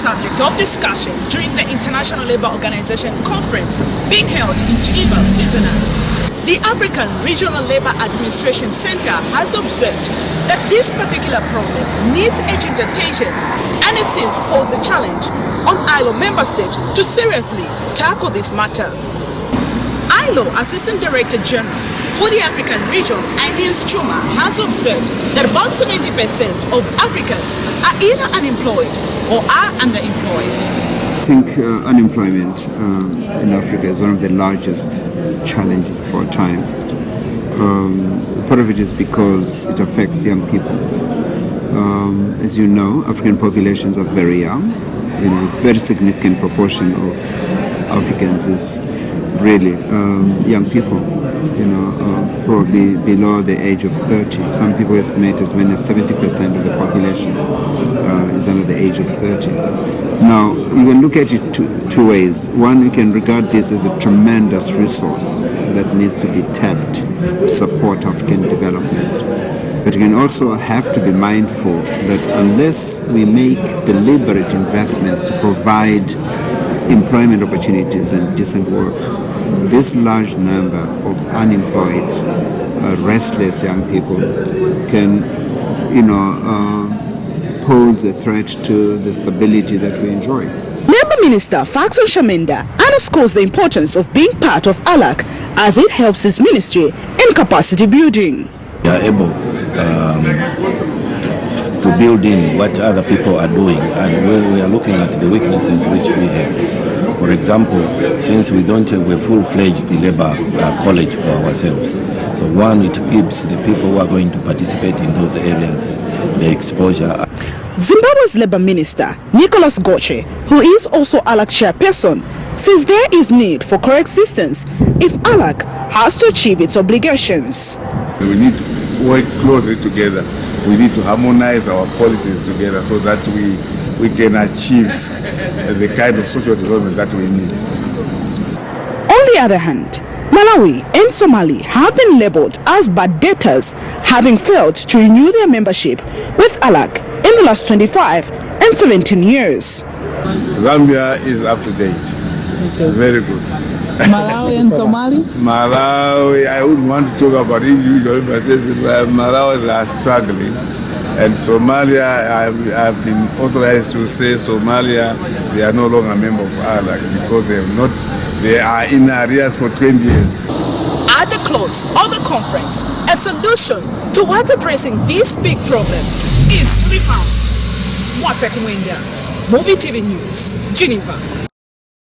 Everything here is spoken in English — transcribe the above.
subject of discussion during the International Labour Organization conference being held in Geneva, Switzerland. The African Regional Labour Administration Center has observed that this particular problem needs urgent attention and it seems poses a challenge on ILO member states to seriously tackle this matter. ILO Assistant Director General for the African region, Chuma, has observed that about 70% of Africans are either unemployed or are underemployed. I think unemployment in Africa is one of the largest challenges of our time. Part of it is because it affects young people. As you know, African populations are very young. A very significant proportion of Africans is really young people, probably below the age of 30. Some people estimate as many as 70% of the population is under the age of 30. Now, you can look at it two ways. One, you can regard this as a tremendous resource that needs to be tapped to support African development. But you can also have to be mindful that unless we make deliberate investments to provide employment opportunities and decent work, this large number of unemployed, restless young people can, pose a threat to the stability that we enjoy. Labour Minister Faxon Shamenda underscores the importance of being part of ALAC as it helps his ministry in capacity building. We are able to build in what other people are doing, and we are looking at the weaknesses which we have. For example, since we don't have a full-fledged labor college for ourselves, so one, it keeps the people who are going to participate in those areas the exposure. Zimbabwe's Labour Minister, Nicholas Goche, who is also ALAC chairperson, says there is need for coexistence if ALAC has to achieve its obligations. We need to work closely together. We need to harmonize our policies together so that we can achieve the kind of social development that we need. On the other hand, Malawi and Somalia have been labeled as bad debtors, having failed to renew their membership with ALAC in the last 25 and 17 years. Zambia is up to date. Very good. Malawi and Somalia? Malawi, I wouldn't want to talk about individual, but Malawi are struggling. And Somalia, I've been authorized to say Somalia, they are no longer a member of ALAC because they are in arrears for 20 years. At the close of the conference, a solution towards addressing this big problem is to be found. Muvi TV News, Geneva.